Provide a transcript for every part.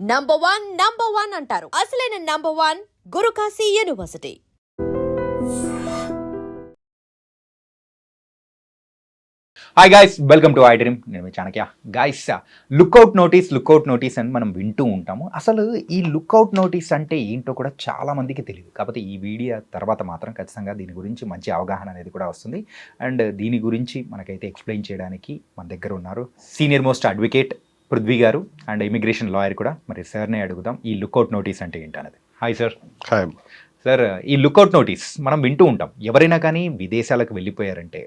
Number one అంటారు. అసలైన number one Gurukashi university. Hi guys, welcome to I dream. నేను మీ చాణక్య. గాయ్స్, లుక్అవుట్ నోటీస్ అని మనం వింటూ ఉంటాము. అసలు ఈ లుక్అవుట్ నోటీస్ అంటే ఏంటో కూడా చాలా మందికి తెలియదు. కాకపోతే ఈ వీడియో తర్వాత మాత్రం ఖచ్చితంగా దీని గురించి మంచి అవగాహన అనేది కూడా వస్తుంది. అండ్ దీని గురించి మనకైతే ఎక్స్ప్లెయిన్ చేయడానికి మన దగ్గర ఉన్నారు సీనియర్ మోస్ట్ అడ్వకేట్ పృథ్వీ గారు అండ్ ఇమిగ్రేషన్ లాయర్ కూడా. మరి సార్నే అడుగుదాం ఈ లుక్అవుట్ నోటీస్ అంటే ఏంటనేది. Hi sir. హాయ్ సార్, ఈ లుక్అవుట్ నోటీస్ మనం వింటూ ఉంటాం. ఎవరైనా కానీ విదేశాలకు వెళ్ళిపోయారంటే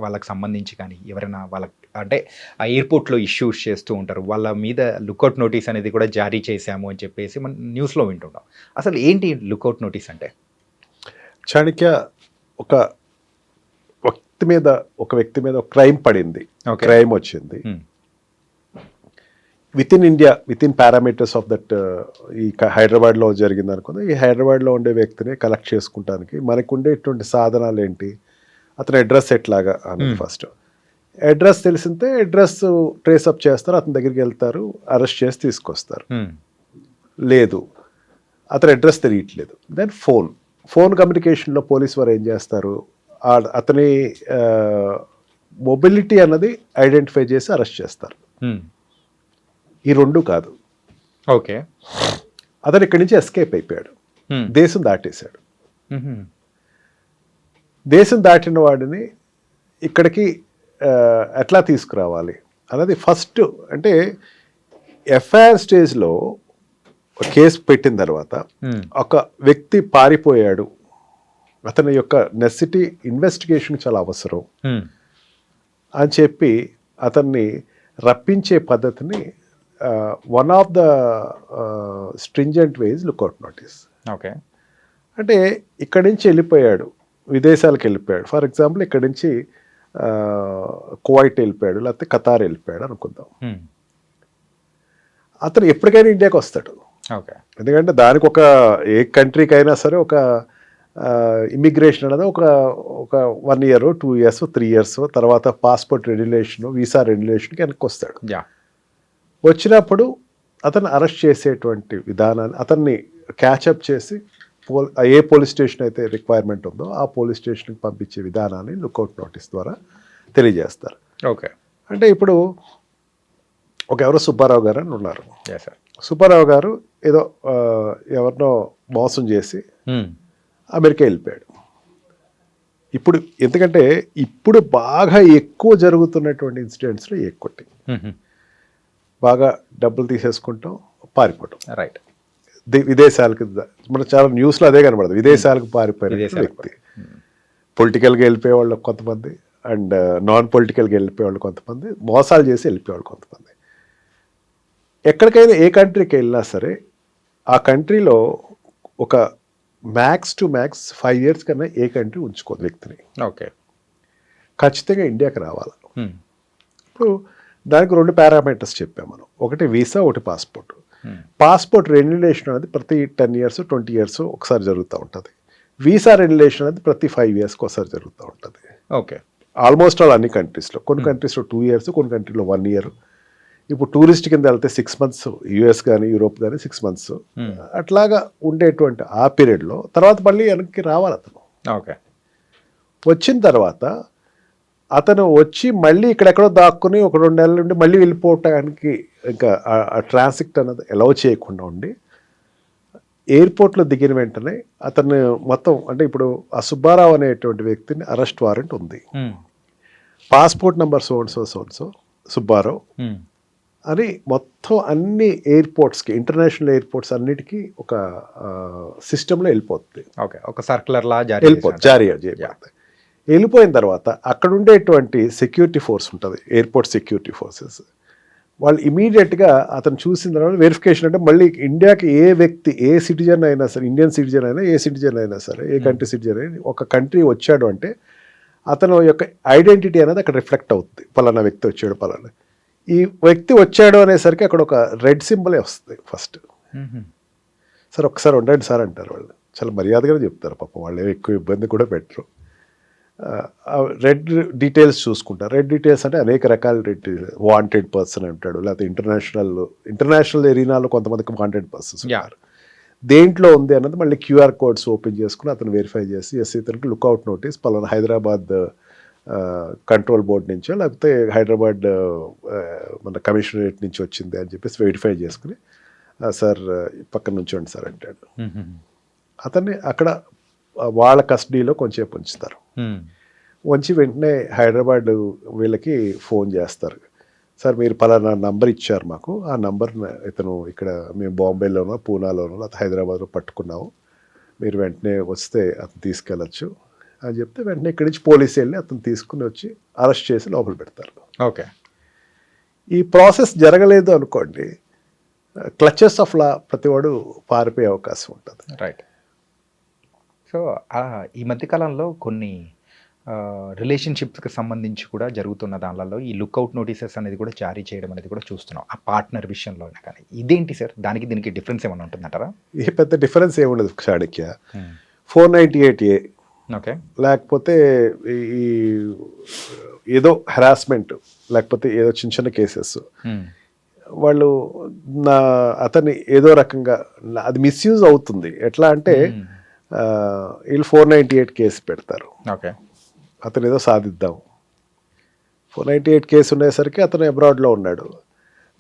వాళ్ళకి సంబంధించి కానీ ఎవరైనా వాళ్ళకి అంటే ఆ ఎయిర్పోర్ట్లో ఇష్యూస్ చేస్తూ ఉంటారు. వాళ్ళ మీద లుక్అవుట్ నోటీస్ అనేది కూడా జారీ చేశాము అని చెప్పేసి మనం న్యూస్లో వింటుంటాం. అసలు ఏంటి లుక్అవుట్ నోటీస్ అంటే? చాణక్య, ఒక వ్యక్తి మీద క్రైమ్ పడింది, క్రైమ్ వచ్చింది. With in India, with in parameters of that, ఈ హైదరాబాద్లో జరిగింది అనుకుందాం. ఈ హైదరాబాద్లో ఉండే వ్యక్తిని కలెక్ట్ చేసుకుంటానికి మనకు ఉండేటువంటి సాధనాలు ఏంటి, అతని అడ్రస్ ఎట్లాగా అని. ఫస్ట్ అడ్రస్ తెలిసిందే, అడ్రస్ ట్రేసప్ చేస్తారు, అతని దగ్గరికి వెళ్తారు, అరెస్ట్ చేసి తీసుకొస్తారు. లేదు, అతని అడ్రస్ తెలియట్లేదు, దెన్ ఫోన్ కమ్యూనికేషన్లో పోలీస్ వారు ఏం చేస్తారు, అతని మొబిలిటీ అన్నది ఐడెంటిఫై చేసి అరెస్ట్ చేస్తారు. ఈ రెండు కాదు, ఓకే, అతను ఇక్కడి నుంచి ఎస్కేప్ అయిపోయాడు, దేశం దాటేశాడు. దేశం దాటిన వాడిని ఇక్కడికి ఎట్లా తీసుకురావాలి అన్నది ఫస్ట్. అంటే ఎఫ్ఐఆర్ స్టేజ్లో కేసు పెట్టిన తర్వాత ఒక వ్యక్తి పారిపోయాడు, అతని యొక్క నెసిటీ ఇన్వెస్టిగేషన్ చాలా అవసరం అని చెప్పి అతన్ని రప్పించే పద్ధతిని one of the stringent ways lookout notice. Okay, అంటే ఇక్కడి నుంచి వెళ్ళిపోయాడు, విదేశాలకు వెళ్ళిపోయాడు. ఫర్ ఎగ్జాంపుల్ ఇక్కడి నుంచి కువైట్ వెళ్ళిపోయాడు, లేకపోతే ఖతార్ వెళ్ళిపోయాడు అనుకుందాం. అతను ఎప్పటికైనా ఇండియాకి వస్తాడు. ఓకే, ఎందుకంటే దానికి ఒక ఏ కంట్రీకి అయినా సరే ఒక ఇమిగ్రేషన్ అనేది ఒక 1 year, 2 years, 3 years తర్వాత పాస్పోర్ట్ రెన్యులేషన్, వీసా రెన్యులేషన్కి వెనక్కి వస్తాడు. వచ్చినప్పుడు అతన్ని అరెస్ట్ చేసేటువంటి విధానాన్ని, అతన్ని క్యాచప్ చేసి ఏ పోలీస్ స్టేషన్ అయితే రిక్వైర్మెంట్ ఉందో ఆ పోలీస్ స్టేషన్కి పంపించే విధానాన్ని లుక్అవుట్ నోటీస్ ద్వారా తెలియజేస్తారు. ఓకే, అంటే ఇప్పుడు ఎవరో సుబ్బారావు గారు అని ఉన్నారు. సార్, సుబ్బారావు గారు ఏదో ఎవరినో మోసం చేసి అమెరికా వెళ్ళిపోయాడు. ఇప్పుడు ఎందుకంటే ఇప్పుడు బాగా ఎక్కువ జరుగుతున్నటువంటి ఇన్సిడెంట్స్లో ఎక్కువ బాగా డబ్బులు తీసేసుకుంటాం, పారిపోవటం. రైట్, విదేశాలకు మన చాలా న్యూస్లో అదే కనబడదు, విదేశాలకు పారిపోయిన వ్యక్తి. పొలిటికల్గా వెళ్ళిపోయే వాళ్ళు కొంతమంది, అండ్ నాన్ పొలిటికల్గా వెళ్ళిపోయే వాళ్ళు కొంతమంది, మోసాలు చేసి వెళ్ళిపోయేవాళ్ళు కొంతమంది. ఎక్కడికైనా ఏ కంట్రీకి వెళ్ళినా సరే ఆ కంట్రీలో ఒక మ్యాక్స్ 5 years కన్నా ఏ కంట్రీ ఉంచుకోదు వ్యక్తిని. ఓకే, ఖచ్చితంగా ఇండియాకి రావాలి. ఇప్పుడు దానికి 2 పారామీటర్స్ చెప్పాం మనం, ఒకటి వీసా, ఒకటి పాస్పోర్ట్. పాస్పోర్ట్ రెన్యులేషన్ అనేది ప్రతి 10 years, 20 years ఒకసారి జరుగుతూ ఉంటుంది. వీసా రెన్యులేషన్ అనేది ప్రతి 5 years ఒకసారి జరుగుతూ ఉంటుంది. ఓకే, ఆల్మోస్ట్ ఆల్ అన్ని కంట్రీస్లో, కొన్ని కంట్రీస్లో 2 years, కొన్ని కంట్రీలో 1 year. ఇప్పుడు టూరిస్ట్ కింద వెళ్తే 6 months, యుఎస్ కానీ యూరోప్ కానీ 6 months అట్లాగా ఉండేటువంటి ఆ పీరియడ్లో తర్వాత మళ్ళీ వెనక్కి రావాలి అతను. ఓకే, వచ్చిన తర్వాత అతను వచ్చి మళ్ళీ ఇక్కడెక్కడో దాక్కుని ఒక 2 నెలల నుండి మళ్ళీ వెళ్ళిపోవటానికి ఇంకా ఆ ట్రాన్సిట్ అన్నది అలౌ చేయకుండా ఉండి ఎయిర్పోర్ట్లో దిగిన వెంటనే అతను మొత్తం, అంటే ఇప్పుడు ఆ సుబ్బారావు అనేటువంటి వ్యక్తిని అరెస్ట్ వారెంట్ ఉంది, పాస్పోర్ట్ నెంబర్ సో సుబ్బారావు అని మొత్తం అన్ని ఎయిర్పోర్ట్స్కి, ఇంటర్నేషనల్ ఎయిర్పోర్ట్స్ అన్నిటికీ ఒక సిస్టంలో వెళ్ళిపోతుంది. ఓకే, ఒక సర్క్యులర్ లా జారీ చేయబడుతుంది. వెళ్ళిపోయిన తర్వాత అక్కడ ఉండేటువంటి సెక్యూరిటీ ఫోర్స్ ఉంటుంది, ఎయిర్పోర్ట్ సెక్యూరిటీ ఫోర్సెస్, వాళ్ళు ఇమీడియట్గా అతను చూసిన తర్వాత వెరిఫికేషన్, అంటే మళ్ళీ ఇండియాకి ఏ వ్యక్తి, ఏ సిటిజన్ అయినా సరే, ఇండియన్ సిటిజన్ అయినా, ఏ సిటిజన్ అయినా సరే, ఏ కంట్రీ సిటిజన్ అయినా ఒక కంట్రీ వచ్చాడు అంటే అతను యొక్క ఐడెంటిటీ అనేది అక్కడ రిఫ్లెక్ట్ అవుతుంది. పలానా వ్యక్తి వచ్చాడు, పలానా ఈ వ్యక్తి వచ్చాడు అనేసరికి అక్కడ ఒక రెడ్ సింబలే వస్తుంది ఫస్ట్. సార్ ఒకసారి ఉండండి సార్ అంటారు వాళ్ళు, చాలా మర్యాదగానే చెప్తారు పాపం, వాళ్ళు ఎక్కువ ఇబ్బంది కూడా పెట్టరు. రెడ్ డీటెయిల్స్ చూసుకుంటారు. రెడ్ డీటెయిల్స్ అంటే అనేక రకాల రెడ్ వాంటెడ్ పర్సన్ అంటాడు, లేకపోతే ఇంటర్నేషనల్ ఎరీనాలో కొంతమందికి వాంటెడ్ పర్సన్స్ ఉన్నారు. దేంట్లో ఉంది అన్నది మళ్ళీ క్యూఆర్ కోడ్స్ ఓపెన్ చేసుకుని అతను వెరిఫై చేసి ఇతనికి లుక్అవుట్ నోటీస్ పలానా హైదరాబాద్ కంట్రోల్ బోర్డ్ నుంచో లేకపోతే హైదరాబాద్ మన కమిషనరేట్ నుంచి వచ్చింది అని చెప్పేసి వెరిఫై చేసుకుని సార్ పక్కన నుంచోండి సార్ అంటాడు. అతన్ని అక్కడ వాళ్ళ కస్టడీలో కొంచెంసేపు ఉంచుతారు. ఉంచి వెంటనే హైదరాబాద్ వీళ్ళకి ఫోన్ చేస్తారు, సార్ మీరు పలానా నంబర్ ఇచ్చారు మాకు, ఆ నంబర్ ఇతను ఇక్కడ మేము బాంబేలోనో పూనాలోనో లేకపోతే హైదరాబాద్లో పట్టుకున్నాము, మీరు వెంటనే వస్తే అతను తీసుకెళ్ళచ్చు అని చెప్తే వెంటనే ఇక్కడి నుంచి పోలీసు వెళ్ళి అతను తీసుకుని వచ్చి అరెస్ట్ చేసి లోపల పెడతారు. ఓకే. ఈ ప్రాసెస్ జరగలేదు అనుకోండి, క్లచెస్ ఆఫ్ లా ప్రతివాడు పారిపోయే అవకాశం ఉంటుంది. రైట్. సో ఈ మధ్యకాలంలో కొన్ని రిలేషన్షిప్స్కి సంబంధించి కూడా జరుగుతున్న దానిలలో ఈ లుక్అవుట్ నోటీసెస్ అనేది కూడా జారీ చేయడం అనేది కూడా చూస్తున్నాం, ఆ పార్ట్నర్ విషయంలో. కానీ ఇదేంటి సార్, దానికి దీనికి డిఫరెన్స్ ఏమైనా ఉంటుందంటారా? ఏ పెద్ద డిఫరెన్స్ ఏముండదు చాణక్య. 498A ఓకే, లేకపోతే ఈ ఏదో హెరాస్మెంట్ లేకపోతే ఏదో చిన్న చిన్న కేసెస్ వాళ్ళు అతన్ని ఏదో రకంగా అది మిస్యూజ్ అవుతుంది. ఎట్లా అంటే వీళ్ళు 498 కేసు పెడతారు. ఓకే, అతను ఏదో సాధిద్దాం. 498 కేసు ఉండేసరికి అతను అబ్రాడ్లో ఉన్నాడు.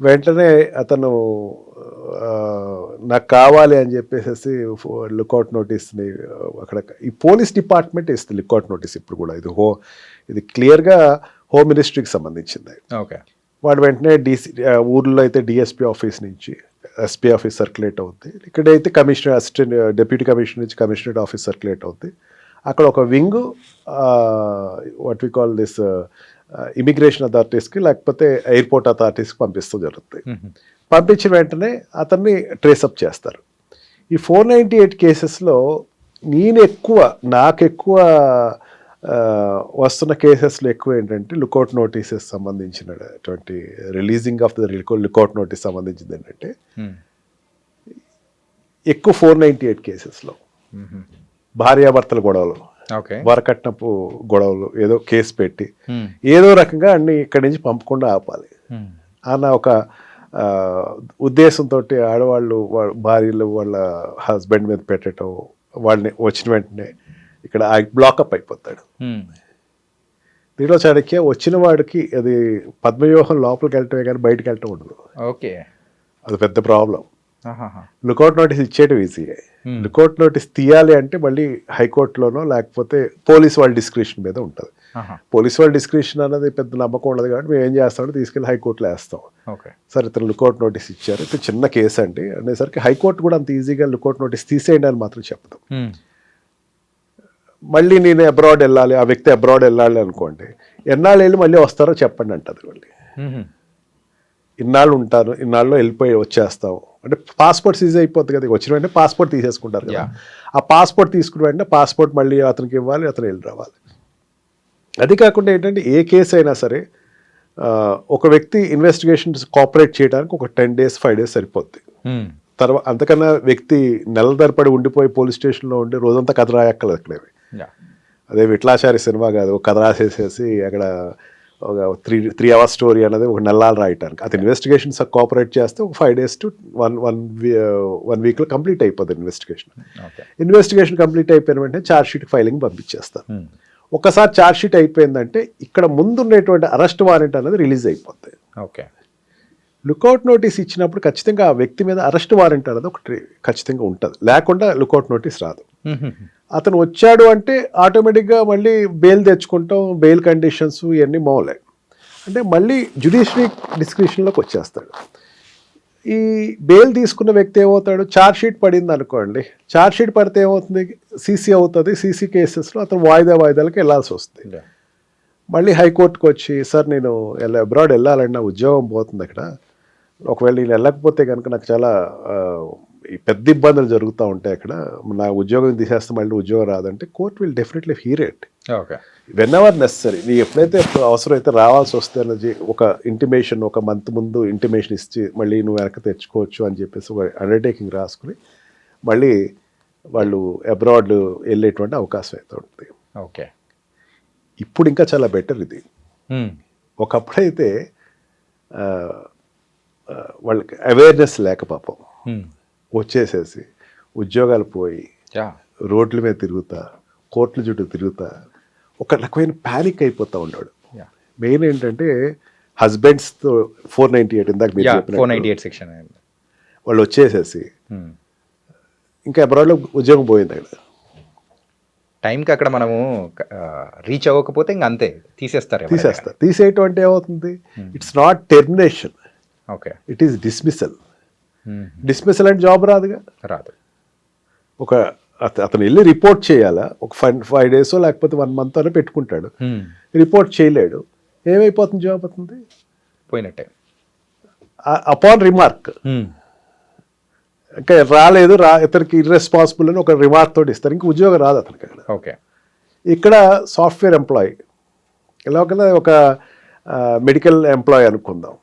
వెంటనే అతను నాకు కావాలి అని చెప్పేసి లుక్అవుట్ నోటీస్ని అక్కడ ఈ పోలీస్ డిపార్ట్మెంట్ ఇస్తుంది లుక్అవుట్ నోటీస్. ఇప్పుడు కూడా ఇది క్లియర్గా హోమ్ మినిస్ట్రీకి సంబంధించింది. ఓకే. వాడు వెంటనే ఊర్లో అయితే డిఎస్పీ ఆఫీస్ నుంచి ఎస్పీ ఆఫీస్ సర్క్యులేట్ అవుద్ది, ఇక్కడైతే కమిషనర్ అసిస్టెంట్ డిప్యూటీ కమిషనర్ నుంచి కమిషనరేట్ ఆఫీస్ సర్క్యులేట్ అవుద్ది. అక్కడ ఒక wing what we call this immigration అథారిటీస్కి లేకపోతే ఎయిర్పోర్ట్ అథారిటీస్కి పంపిస్తూ జరుగుతుంది. పంపించిన వెంటనే అతన్ని ట్రేసప్ చేస్తారు. ఈ 498 కేసెస్లో నాకు ఎక్కువ వస్తున్న కేసెస్లో ఎక్కువ ఏంటంటే లుక్అవుట్ నోటీసెస్ సంబంధించినటువంటి releasing of the lookout notice సంబంధించింది ఏంటంటే ఎక్కువ 498 కేసెస్లో భార్యాభర్తల గొడవలు, వరకట్నపు గొడవలు, ఏదో కేసు పెట్టి ఏదో రకంగా అన్ని ఇక్కడి నుంచి పంపకుండా ఆపాలి అన్న ఒక ఉద్దేశంతో ఆడవాళ్ళు భార్యలు వాళ్ళ హస్బెండ్ మీద పెట్టడం, వాళ్ళని వచ్చిన వెంటనే ఇక్కడ బ్లాకప్ అయిపోతాడు. దీంట్లో చాణక్య వచ్చిన వాడికి అది పద్మవ్యూహం లోపలికి వెళ్ళటమే కానీ బయటకు వెళ్ళటం ఉండదు. ఓకే, అది పెద్ద ప్రాబ్లం. లుక్అవుట్ నోటీస్ ఇచ్చేయడం ఈజీయే. లుక్అవుట్ నోటీస్ తీయాలి అంటే మళ్ళీ హైకోర్టులోనో లేకపోతే పోలీస్ వాళ్ళ డిస్క్రిప్షన్ మీద ఉంటుంది. పోలీస్ వాళ్ళ డిస్క్రిప్షన్ అన్నది పెద్ద నమ్మకం ఉండదు కాబట్టి మేము ఏం చేస్తామంటే తీసుకెళ్ళి హైకోర్టులో వేస్తాం. సార్ ఇతను లుక్అవుట్ నోటీస్ ఇచ్చారు, ఇది చిన్న కేసు అండి అనేసరికి హైకోర్టు కూడా అంత ఈజీగా లుక్అవుట్ నోటీస్ తీసేయండి అని మాత్రం చెప్పదు. మళ్ళీ నేను అబ్రాడ్ వెళ్ళాలి, ఆ వ్యక్తి అబ్రాడ్ వెళ్ళాలి అనుకోండి, ఎన్నాళ్ళు వెళ్ళి మళ్ళీ వస్తారో చెప్పండి అంటది. మళ్ళీ ఇన్నాళ్ళు ఉంటాను, ఇన్నాళ్ళు వెళ్ళిపోయి వచ్చేస్తాం అంటే పాస్పోర్ట్ సీజ్ అయిపోతుంది కదా, వచ్చిన వెంటనే పాస్పోర్ట్ తీసేసుకుంటారు కదా. ఆ పాస్పోర్ట్ తీసుకున్న వెంటనే పాస్పోర్ట్ మళ్ళీ అతనికి ఇవ్వాలి, అతను వెళ్ళి రావాలి. అది కాకుండా ఏంటంటే ఏ కేసు అయినా సరే ఒక వ్యక్తి ఇన్వెస్టిగేషన్ కోఆపరేట్ చేయడానికి ఒక 10 days 5 days సరిపోద్ది. తర్వాత అంతకన్నా వ్యక్తి నెలల తరపడి ఉండిపోయి పోలీస్ స్టేషన్లో ఉండి రోజంతా కథ రాయక్కలేదు అక్కడేవి. అదే విట్లాచారి సినిమా కాదు, ఒక కథ రాసేసేసి అక్కడ ఒక 3 hours స్టోరీ అనేది ఒక నెలలు రాయటానికి. అది ఇన్వెస్టిగేషన్స్ కోఆపరేట్ చేస్తే ఒక 5 days to 1 weekలో కంప్లీట్ అయిపోతుంది ఇన్వెస్టిగేషన్. ఇన్వెస్టిగేషన్ కంప్లీట్ అయిపోయిన వెంటనే ఛార్జ్ షీట్ ఫైలింగ్ పంపించేస్తారు. ఒకసారి ఛార్జ్ షీట్ అయిపోయిందంటే ఇక్కడ ముందున్నటువంటి అరెస్ట్ వారెంట్ అనేది రిలీజ్ అయిపోతుంది. ఓకే. లుక్అవుట్ నోటీస్ ఇచ్చినప్పుడు ఖచ్చితంగా ఆ వ్యక్తి మీద అరెస్ట్ వారెంట్ అనేది ఒకటి ఖచ్చితంగా ఉంటుంది, లేకుండా లుక్అవుట్ నోటీస్ రాదు. అతను వచ్చాడు అంటే ఆటోమేటిక్గా మళ్ళీ బెయిల్ తెచ్చుకుంటాం, బెయిల్ కండిషన్స్ ఇవన్నీ మామూలే. అంటే మళ్ళీ జ్యుడిషియరీ డిస్క్రిప్షన్లోకి వచ్చేస్తాడు. ఈ బెయిల్ తీసుకున్న వ్యక్తి ఏమవుతాడు, ఛార్జ్ షీట్ పడింది అనుకోండి, ఛార్జ్ షీట్ పడితే ఏమవుతుంది, సీసీ అవుతుంది. సీసీ కేసెస్లో అతను వాయిదాలకు వెళ్ళాల్సి వస్తుంది. మళ్ళీ హైకోర్టుకు వచ్చి సార్ నేను అబ్రాడ్ వెళ్ళాలండి, నా ఉద్యోగం పోతుంది అక్కడ, ఒకవేళ నేను వెళ్ళకపోతే కనుక నాకు చాలా పెద్ద ఇబ్బందులు జరుగుతూ ఉంటాయి అక్కడ, నా ఉద్యోగం తీసేస్తే మళ్ళీ ఉద్యోగం రాదంటే court will definitely hear it whenever necessary. నీ ఎప్పుడైతే అవసరం అయితే రావాల్సి వస్తే అన్నది ఒక ఇంటిమేషన్, ఒక మంత్ ముందు ఇంటిమేషన్ ఇచ్చి మళ్ళీ నువ్వు వెనక తెచ్చుకోవచ్చు అని చెప్పేసి ఒక అండర్టేకింగ్ రాసుకుని మళ్ళీ వాళ్ళు అబ్రాడ్ వెళ్ళేటువంటి అవకాశం అయితే ఉంటుంది. ఓకే. ఇప్పుడు ఇంకా చాలా బెటర్ ఇది. ఒకప్పుడైతే ఆ, వాళ్ళకి అవేర్నెస్ లేక పాపం వచ్చేసేసి ఉద్యోగాలు పోయి రోడ్ల మీద తిరుగుతా కోర్టుల చుట్టూ తిరుగుతా ఒక రకమైన ప్యానిక్ అయిపోతూ ఉన్నాడు. మెయిన్ ఏంటంటే హస్బెండ్స్తో 498 ఇందాక మీరు చెప్పినట్టు 498 సెక్షన్. వాళ్ళు వచ్చేసేసి ఇంకా అబ్రాడ్లో ఉద్యోగం పోయింది అక్కడ. టైంకి అక్కడ మనము రీచ్ అవ్వకపోతే ఇంక అంతే తీసేస్తారు. తీసేయటం అంటే ఏమవుతుంది, it's not termination, okay, it is dismissal. Dismissal అంటే జాబ్ రాదుగా, రాదు. ఒక అతను వెళ్ళి రిపోర్ట్ చేయాలా, ఒక 5 days లేకపోతే 1 month అని పెట్టుకుంటాడు, రిపోర్ట్ చేయలేడు, ఏమైపోతుంది, జాబ్ అవుతుంది పోయినట్టే. అపాన్ రిమార్క్, ఇంకా రాలేదు ఇతనికి ఇర్రెస్పాన్సిబుల్ అని ఒక రిమార్క్ తోటి ఇస్తారు, ఇంక ఉద్యోగం రాదు అతనికి అక్కడ. ఓకే, ఇక్కడ సాఫ్ట్వేర్ ఎంప్లాయీ ఎలా ఒక మెడికల్ ఎంప్లాయీ అనుకుందాం,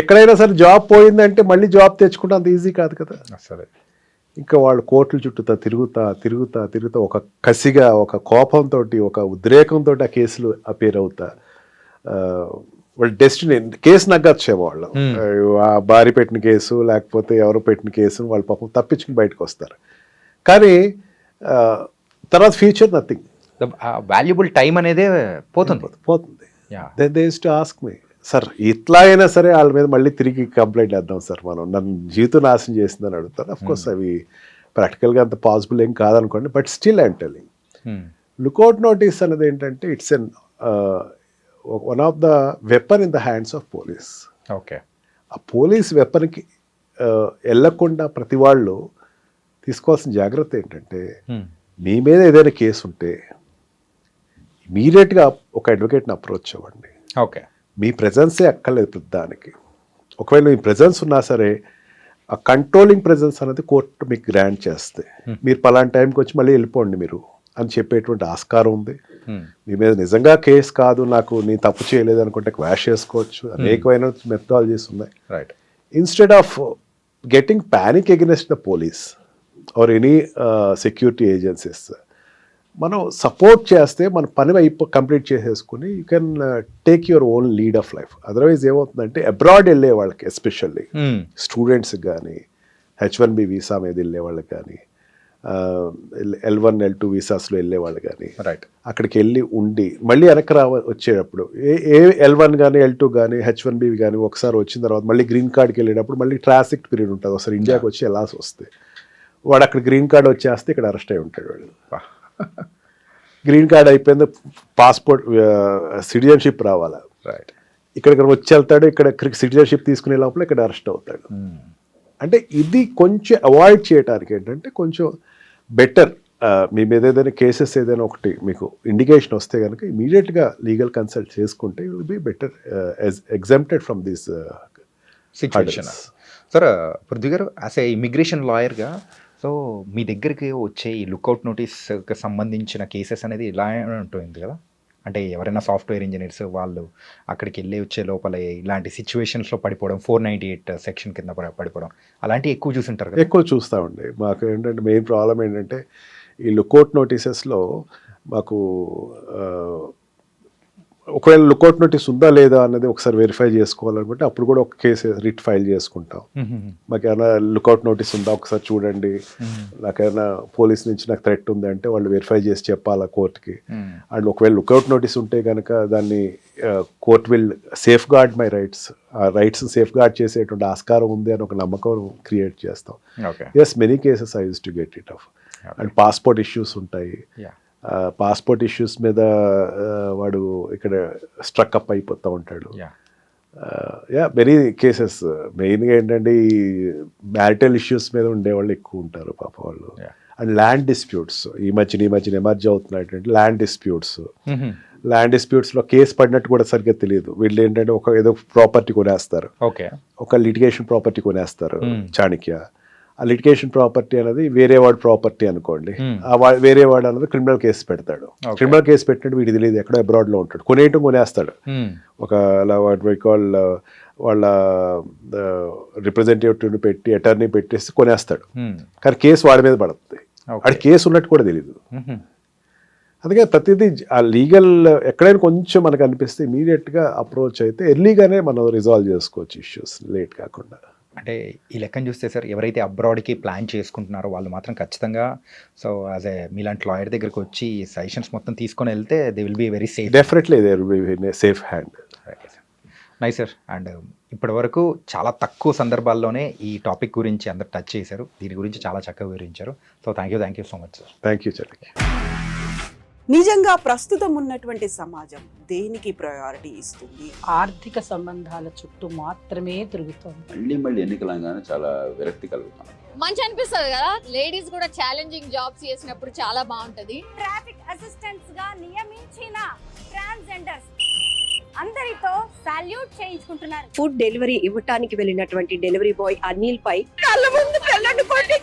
ఎక్కడైనా సరే జాబ్ పోయిందంటే మళ్ళీ జాబ్ తెచ్చుకుంటే అంత ఈజీ కాదు కదా. అసలు ఇంకా వాళ్ళు కోర్టుల చుట్టూ తిరుగుతా ఒక కసిగా, ఒక కోపంతో, ఒక ఉద్రేకంతో ఆ కేసులు అపేర్ అవుతా, వాళ్ళ డెస్టినీ కేసు నగ్గచ్చేమో వాళ్ళు, ఆ భార్య పెట్టిన కేసు లేకపోతే ఎవరో పెట్టిన కేసు వాళ్ళు పాపం తప్పించుకుని బయటకు వస్తారు. కానీ తర్వాత ఫ్యూచర్ నథింగ్, వాల్యుబుల్ టైం అనేదే పోతుంది. Then they used to ask me, sir ఇట్లా అయినా సరే వాళ్ళ మీద మళ్ళీ తిరిగి కంప్లైంట్ వేద్దాం సార్, మనం నన్ను జీవితం నాశనం చేసిందని అడుగుతారు. అఫ్ కోర్స్ అవి ప్రాక్టికల్గా అంత పాసిబుల్ ఏం కాదనుకోండి, but still I'm telling, lookout notice అనేది ఏంటంటే it's an one of the weapon in the hands of police. Okay, ఆ పోలీస్ వెపన్కి వెళ్ళకుండా ప్రతి వాళ్ళు తీసుకోవాల్సిన జాగ్రత్త ఏంటంటే, మీ మీద ఏదైనా కేసు ఉంటే ఇమీడియట్గా ఒక అడ్వకేట్ని అప్రోచ్ అవ్వండి. ఓకే, మీ ప్రెజెన్సే అక్కర్లేదు ప్రతిదానికి. ఒకవేళ మీ ప్రెజెన్స్ ఉన్నా సరే ఆ కంట్రోలింగ్ ప్రెజెన్స్ అనేది కోర్టు మీకు గ్రాంట్ చేస్తే, మీరు పలానా టైంకి వచ్చి మళ్ళీ వెళ్ళిపోండి మీరు అని చెప్పేటువంటి ఆస్కారం ఉంది. మీ మీద నిజంగా కేసు కాదు, నేను తప్పు చేయలేదు అనుకుంటే క్వాష్ చేసుకోవచ్చు, అనేకమైన మెథడాలజీస్ ఉన్నాయి. Right, instead of getting panic against the police or any security agencies, మనం సపోర్ట్ చేస్తే మన పని కంప్లీట్ చేసేసుకుని you can take your own lead of life. Otherwise ఏమవుతుందంటే అబ్రాడ్ వెళ్ళే వాళ్ళకి, ఎస్పెషల్లీ స్టూడెంట్స్కి కానీ, H1B వీసా మీద వెళ్ళే వాళ్ళకి కానీ, L1 L2 వీసాస్లో వెళ్ళే వాళ్ళు కానీ, రైట్, అక్కడికి వెళ్ళి ఉండి మళ్ళీ వెనక్కి వచ్చేటప్పుడు ఏ L1 కానీ L2 కానీ H1B కానీ ఒకసారి వచ్చిన తర్వాత మళ్ళీ గ్రీన్ కార్డ్కి వెళ్ళేటప్పుడు మళ్ళీ ట్రాన్సిట్ పీరియడ్ ఉంటుంది, ఒకసారి ఇండియాకి వచ్చి వెళ్ళాల్సి వస్తే వాడు అక్కడ గ్రీన్ కార్డ్ వచ్చేస్తే ఇక్కడ అరెస్ట్ అయి ఉంటాడు వాడు. గ్రీన్ కార్డ్ అయిపోయింది, పాస్పోర్ట్ సిటిజన్షిప్ రావాలా, రైట్, ఇక్కడ వచ్చి వెళ్తాడు, ఇక్కడ సిటిజన్షిప్ తీసుకునే లోపల ఇక్కడ అరెస్ట్ అవుతాడు. అంటే ఇది కొంచెం అవాయిడ్ చేయడానికి ఏంటంటే కొంచెం బెటర్, మీ మీద ఏదైనా కేసెస్ ఏదైనా ఒకటి మీకు ఇండికేషన్ వస్తే కనుక ఇమీడియట్గా లీగల్ కన్సల్ట్ చేసుకుంటే you will be better exempted from this situation. Sir, Prithvi గారు యాజ్ ఏ ఇమిగ్రేషన్ లాయర్గా, సో మీ దగ్గరికి వచ్చే ఈ లుకౌట్ నోటీస్కి సంబంధించిన కేసెస్ అనేది ఇలా ఉంటుంది కదా, అంటే ఎవరైనా సాఫ్ట్వేర్ ఇంజనీర్స్ వాళ్ళు అక్కడికి వెళ్ళి వచ్చే లోపల ఇలాంటి సిచ్యువేషన్స్లో పడిపోవడం, 498 సెక్షన్ కింద పడిపోవడం, అలాంటివి ఎక్కువ చూసుంటారు కదా? ఎక్కువ చూస్తామండి. మాకు ఏంటంటే మెయిన్ ప్రాబ్లం ఏంటంటే ఈ లుకౌట్ నోటీసెస్లో మాకు ఒకవేళ లుకౌట్ నోటీస్ ఉందా లేదా అన్నది ఒకసారి వెరిఫై చేసుకోవాలనుకుంటే అప్పుడు కూడా ఒక కేసు రిట్ ఫైల్ చేసుకుంటాం. మాకు ఏమైనా లుకౌట్ నోటీస్ ఉందా ఒకసారి చూడండి, నాకేమైనా పోలీస్ నుంచి నాకు థ్రెట్ ఉంది అంటే వాళ్ళు వెరిఫై చేసి చెప్పాలా కోర్టుకి. అండ్ ఒకవేళ లుకౌట్ నోటీస్ ఉంటే కనుక దాన్ని court will safeguard my rights, ఆ రైట్స్ సేఫ్ గార్డ్ చేసేటువంటి ఆస్కారం ఉంది అని ఒక నమ్మకం క్రియేట్ చేస్తాం. Yes, many cases I use to get it off. And passport issues ఉంటాయి, పాస్పోర్ట్ ఇష్యూస్ మీద వాడు ఇక్కడ స్ట్రక్ అప్ అయిపోతూ ఉంటాడు. వెరీ కేసెస్ మెయిన్గా ఏంటంటే ఈ మ్యారిటల్ ఇష్యూస్ మీద ఉండేవాళ్ళు ఎక్కువ ఉంటారు పాప వాళ్ళు. అండ్ ల్యాండ్ డిస్ప్యూట్స్ ఈ మధ్యన ఎమర్జ్ అవుతున్నాయి. ల్యాండ్ డిస్ప్యూట్స్లో కేసు పడినట్టు కూడా సరిగ్గా తెలియదు. వీళ్ళు ఏంటంటే ఏదో ప్రాపర్టీ కొనేస్తారు, ఒక లిటిగేషన్ ప్రాపర్టీ కొనేస్తారు చాణక్య. ఆ లిటిగేషన్ ప్రాపర్టీ అనేది వేరే వాడు ప్రాపర్టీ అనుకోండి, వేరే వాడు అన్నది క్రిమినల్ కేసు పెడతాడు. క్రిమినల్ కేసు పెట్టినట్టు వీడికి తెలియదు, ఎక్కడో అబ్రాడ్లో ఉంటాడు, కొనేస్తాడు. ఒక వాళ్ళ రిప్రజెంటేటివ్ని పెట్టి అటార్నీ పెట్టేసి కొనేస్తాడు. కానీ కేసు వాడి మీద పడుతుంది, వాడి కేసు ఉన్నట్టు కూడా తెలియదు. అందుకే ప్రతిదీ ఆ లీగల్ ఎక్కడైనా కొంచెం మనకు అనిపిస్తే ఇమీడియట్గా అప్రోచ్ అయితే ఎర్లీగానే మనం రిజాల్వ్ చేసుకోవచ్చు ఇష్యూస్, లేట్ కాకుండా. అంటే ఈ లెక్కను చూస్తే సార్ ఎవరైతే అబ్రాడ్కి ప్లాన్ చేసుకుంటున్నారో వాళ్ళు మాత్రం ఖచ్చితంగా సో యాజ్ ఏ మీలాంటి లాయర్ దగ్గరికి వచ్చి సజెషన్స్ మొత్తం తీసుకొని వెళ్తే they will be very safe. Definitely they will be in safe hand. Nice sir. And ఇప్పటి వరకు చాలా తక్కువ సందర్భాల్లోనే ఈ టాపిక్ గురించి అందరు టచ్ చేశారు, దీని గురించి చాలా చక్కగా వివరించారు. So thank you so much sir. Thank you చలకి. నిజంగా ప్రస్తుతం ఉన్నటువంటి సమాజం దేనికి ప్రయారిటీ ఇస్తుంది? ఆర్థిక సంబంధాల చుట్టూ మాత్రమే తిరుగుతోంది. మళ్ళీ ఎన్నికలంగానే చాలా విరక్తి కలుగుతాం. మంచి అనిపిస్తుంది కదా, లేడీస్ కూడా ఛాలెంజింగ్ జాబ్స్ చేసినప్పుడు చాలా బాగుంటది. ట్రాఫిక్ అసిస్టెంట్స్ గా నియమించిన ట్రాన్స్జెండర్స్ అందరితో సాల్యూట్ చేయించుకుంటున్నారు. ఫుడ్ డెలివరీ ఇవ్వటానికి వెళ్ళినటువంటి డెలివరీ బాయ్ అనిల్ పై కళ్ళ ముందు పిల్లలు కొట్టి